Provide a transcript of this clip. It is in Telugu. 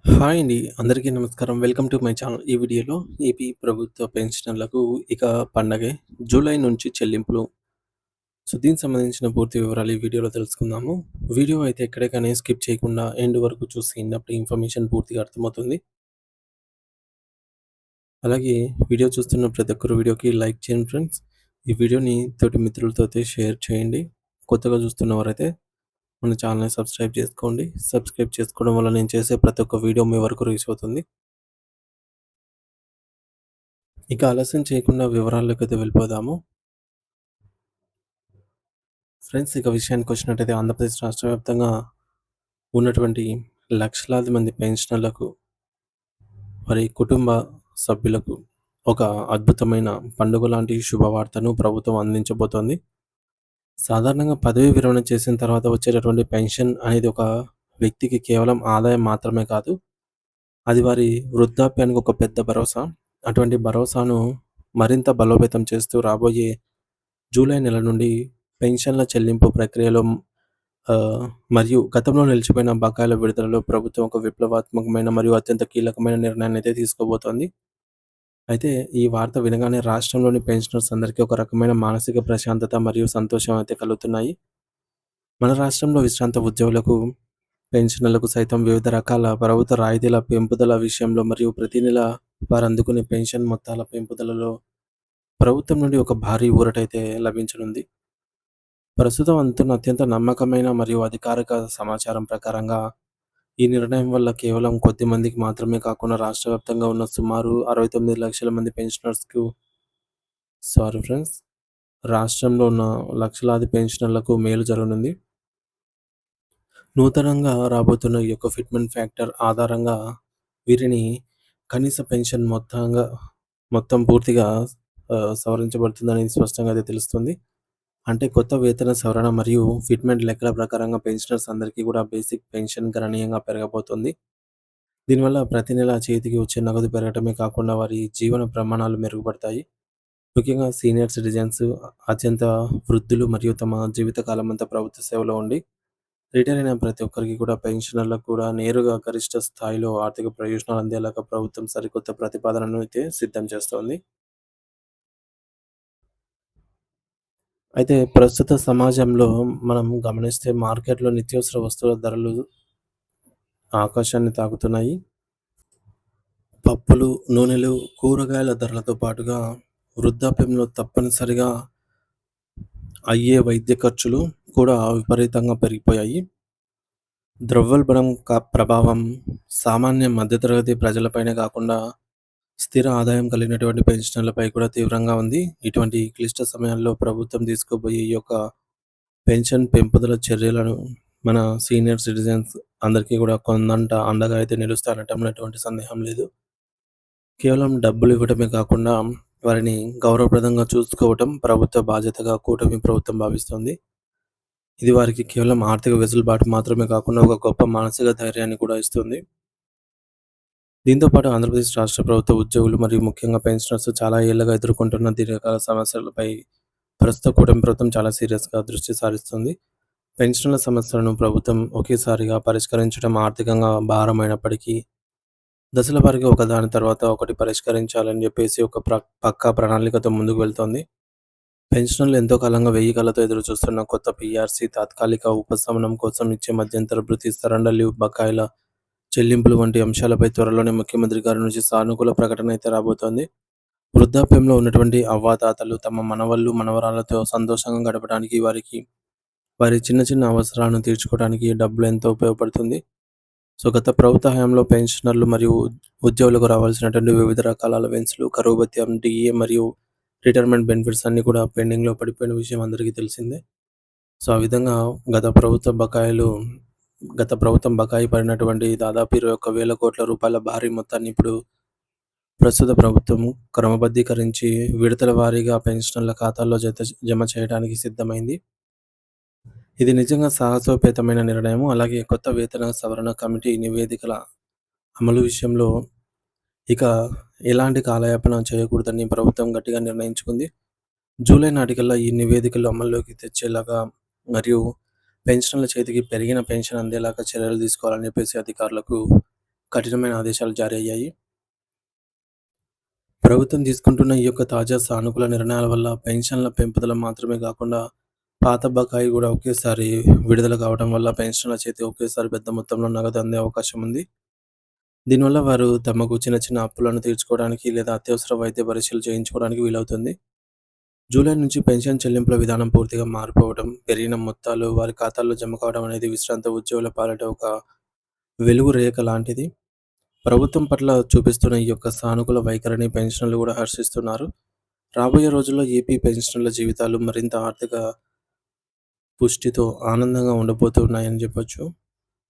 హాయ్ అండి. అందరికీ నమస్కారం. Welcome to my channel. ఈ వీడియోలో ఏపీ ప్రభుత్వ పెన్షనర్లకు ఇక పండగే జూలై నుంచి చెల్లింపులు. దీనికి సంబంధించిన పూర్తి వివరాలు ఈ వీడియోలో తెలుసుకుందాము. వీడియో అయితే ఎక్కడ కానీ స్కిప్ చేయకుండా ఎండ్ వరకు చూసి అప్పుడు ఇన్ఫర్మేషన్ పూర్తిగా అర్థమవుతుంది. అలాగే వీడియో చూస్తున్న ప్రతి ఒక్కరు వీడియోకి లైక్ చేయండి ఫ్రెండ్స్. ఈ వీడియోని తోటి మిత్రులతో అయితే షేర్ చేయండి. కొత్తగా చూస్తున్నవారైతే మన ఛానల్‌ని సబ్స్క్రైబ్ చేసుకోండి. సబ్స్క్రైబ్ చేసుకోవడం వల్ల నేను చేసే ప్రతి ఒక్క వీడియో మీ వరకు రీచ్ అవుతుంది. ఇక ఆలస్యం చేయకుండా వివరాల్లోకైతే వెళ్ళిపోదాము. ఫ్రెండ్స్, ఇక విషయానికొచ్చినట్టయితే ఆంధ్రప్రదేశ్ రాష్ట్ర వ్యాప్తంగా ఉన్నటువంటి లక్షలాది మంది పెన్షనర్లకు, వారి కుటుంబ సభ్యులకు ఒక అద్భుతమైన పండుగ లాంటి శుభవార్తను ప్రభుత్వం అందించబోతోంది. సాధారణంగా పదవీ విరమణ చేసిన తర్వాత వచ్చేటటువంటి పెన్షన్ అనేది ఒక వ్యక్తికి కేవలం ఆదాయం మాత్రమే కాదు. అది వారి వృద్ధాప్యానికి ఒక పెద్ద భరోసా. అటువంటి భరోసాను మరింత బలోపేతం చేస్తూ రాబోయే జూలై నెల నుండి పెన్షన్ల చెల్లింపు ప్రక్రియలో మరియు గతంలో నిలిచిపోయిన బకాయిల విడుదలలో ప్రభుత్వం ఒక విప్లవాత్మకమైన మరియు అత్యంత కీలకమైన నిర్ణయాన్నయితే తీసుకోబోతోంది. అయితే ఈ వార్త వినగానే రాష్ట్రంలోని పెన్షనర్స్ అందరికీ ఒక రకమైన మానసిక ప్రశాంతత మరియు సంతోషం అయితే కలుగుతున్నాయి. మన రాష్ట్రంలో విశ్రాంత ఉద్యోగులకు, పెన్షనర్లకు సైతం వివిధ రకాల ప్రభుత్వ రాయితీల పెంపుదల విషయంలో మరియు ప్రతి నెల వారు అందుకునే పెన్షన్ మొత్తాల పెంపుదలలో ప్రభుత్వం నుండి ఒక భారీ ఊరటైతే లభించనుంది. ప్రస్తుతం అందుతున్న అత్యంత నమ్మకమైన మరియు అధికారిక సమాచారం ప్రకారంగా ఈ నిర్ణయం వల్ల కేవలం కొద్ది మందికి మాత్రమే కాకుండా రాష్ట్ర వ్యాప్తంగా ఉన్న సుమారు 69 లక్షల మంది పెన్షనర్స్‌కు సారీ ఫ్రెండ్స్, రాష్ట్రంలో ఉన్న లక్షలాది పెన్షనర్లకు మేలు జరగనుంది. నూతనంగా రాబోతున్న ఈ యొక్క ఫిట్‌మెంట్ ఫ్యాక్టర్ ఆధారంగా వీరిని కనీస పెన్షన్ మొత్తం పూర్తిగా సవరించబడుతుందని స్పష్టంగా అయితే తెలుస్తుంది. అంటే కొత్త వేతన సవరణ మరియు ఫిట్‌మెంట్ లెక్కల ప్రకారంగా పెన్షనర్స్ అందరికీ కూడా బేసిక్ పెన్షన్ గణనీయంగా పెరగబోతుంది. దీనివల్ల ప్రతి నెల చేతికి వచ్చే నగదు పెరగటమే కాకుండా వారి జీవన ప్రమాణాలు మెరుగుపడతాయి. ముఖ్యంగా సీనియర్ సిటిజన్స్, అత్యంత వృద్ధులు మరియు తమ జీవితకాలమంతా ప్రభుత్వ సేవలో ఉండి రిటైర్ అయిన ప్రతి ఒక్కరికి కూడా పెన్షనర్లకు కూడా నేరుగా గరిష్ట స్థాయిలో ఆర్థిక ప్రయోజనాలు అందేలాగా ప్రభుత్వం సరికొత్త ప్రతిపాదనను అయితే సిద్ధం చేస్తోంది. అయితే ప్రస్తుత సమాజంలో మనం గమనిస్తే మార్కెట్‌లో నిత్యావసర వస్తువుల ధరలు ఆకాశాన్ని తాకుతున్నాయి. పప్పులు, నూనెలు, కూరగాయల ధరలతో పాటుగా వృద్ధాప్యంలో తప్పనిసరిగా అయ్యే వైద్య ఖర్చులు కూడా విపరీతంగా పెరిగిపోయాయి. ద్రవ్యోల్బణం ప్రభావం సామాన్య మధ్యతరగతి ప్రజలపైనే కాకుండా స్థిర ఆదాయం కలిగినటువంటి పెన్షనర్లపై కూడా తీవ్రంగా ఉంది. ఇటువంటి క్లిష్ట సమయాల్లో ప్రభుత్వం తీసుకోబోయే ఈ యొక్క పెన్షన్ పెంపుదల చర్యలను మన సీనియర్ సిటిజన్స్ అందరికీ కూడా కొండంత అండగా అయితే నిలుస్తారనటంలో ఎటువంటి సందేహం లేదు. కేవలం డబ్బులు ఇవ్వటమే కాకుండా వారిని గౌరవప్రదంగా చూసుకోవటం ప్రభుత్వ బాధ్యతగా కూటమి ప్రభుత్వం భావిస్తోంది. ఇది వారికి కేవలం ఆర్థిక వెసులుబాటు మాత్రమే కాకుండా ఒక గొప్ప మానసిక ధైర్యాన్ని కూడా ఇస్తుంది. దీంతో పాటు ఆంధ్రప్రదేశ్ రాష్ట్ర ప్రభుత్వ ఉద్యోగులు మరియు ముఖ్యంగా పెన్షనర్స్ చాలా ఏళ్లుగా ఎదుర్కొంటున్న దీర్ఘకాల సమస్యలపై ప్రస్తుత కూటమి ప్రభుత్వం చాలా సీరియస్‌గా దృష్టి సారిస్తుంది. పెన్షన్ల సమస్యలను ప్రభుత్వం ఒకేసారిగా పరిష్కరించడం ఆర్థికంగా భారమైనప్పటికీ, దశల వారీగా ఒకదాని తర్వాత ఒకటి పరిష్కరించాలని చెప్పేసి ఒక పక్కా ప్రణాళికతో ముందుకు వెళ్తోంది. పెన్షనర్లు ఎంతో కాలంగా వెయ్యి కళ్ళతో ఎదురుచూస్తున్న కొత్త పీఆర్సీ, తాత్కాలిక ఉపశమనం కోసం ఇచ్చే మధ్యంతర భృతి, సరెండర్ లీవ్ బకాయిల చెల్లింపులు వంటి అంశాలపై త్వరలోనే ముఖ్యమంత్రి గారి నుంచి సానుకూల ప్రకటన అయితే రాబోతోంది. వృద్ధాప్యంలో ఉన్నటువంటి అవ్వాతాతలు తమ మనవళ్ళు, మనవరాళ్లతో సంతోషంగా గడపడానికి, వారి చిన్న చిన్న అవసరాలను తీర్చుకోవడానికి డబ్బులు ఎంతో ఉపయోగపడుతుంది. గత ప్రభుత్వ హయాంలో పెన్షనర్లు మరియు ఉద్యోగులకు రావాల్సినటువంటి వివిధ రకాల అలవెన్స్‌లు, కరువు భత్యం, డీఏ మరియు రిటైర్మెంట్ బెనిఫిట్స్ అన్నీ కూడా పెండింగ్‌లో పడిపోయిన విషయం అందరికీ తెలిసిందే. ఆ విధంగా గత ప్రభుత్వం బకాయి పడినటువంటి దాదాపు 21,000 కోట్ల రూపాయల భారీ మొత్తాన్ని ఇప్పుడు ప్రస్తుత ప్రభుత్వం క్రమబద్ధీకరించి విడతల వారీగా పెన్షనర్ల ఖాతాల్లో జమ చేయడానికి సిద్ధమైంది. ఇది నిజంగా సాహసోపేతమైన నిర్ణయము. అలాగే కొత్త వేతన సవరణ కమిటీ నివేదికల అమలు విషయంలో ఇక ఎలాంటి కాలయాపన చేయకూడదని ప్రభుత్వం గట్టిగా నిర్ణయించుకుంది. జూలై నాటికల్లా ఈ నివేదికలు అమల్లోకి తెచ్చేలాగా మరియు పెన్షనర్ల చేతికి పెరిగిన పెన్షన్ అందేలాగా చర్యలు తీసుకోవాలని చెప్పేసి అధికారులకు కఠినమైన ఆదేశాలు జారీ అయ్యాయి. ప్రభుత్వం తీసుకుంటున్న ఈ యొక్క తాజా సానుకూల నిర్ణయాల వల్ల పెన్షన్ల పెంపుదల మాత్రమే కాకుండా పాత బకాయి కూడా ఒకేసారి విడుదల కావడం వల్ల పెన్షన్ల చేతి ఒకేసారి పెద్ద మొత్తంలో నగదు అందే అవకాశం ఉంది. దీనివల్ల వారు తమకు చిన్న చిన్న అప్పులను తీర్చుకోవడానికి లేదా అత్యవసర వైద్య పరీక్షలు చేయించుకోవడానికి వీలవుతుంది. జూలై నుంచి పెన్షన్ చెల్లింపుల విధానం పూర్తిగా మారిపోవడం, పెరిగిన మొత్తాలు వారి ఖాతాల్లో జమ కావడం అనేది విశ్రాంత ఉద్యోగుల పాలిట ఒక వెలుగు రేఖ లాంటిది. ప్రభుత్వం పట్ల చూపిస్తున్న ఈ యొక్క సానుకూల వైఖరిని పెన్షనర్లు కూడా హర్షిస్తున్నారు. రాబోయే రోజుల్లో ఏపీ పెన్షనర్ల జీవితాలు మరింత ఆర్థిక పుష్టితో ఆనందంగా ఉండబోతున్నాయని చెప్పొచ్చు.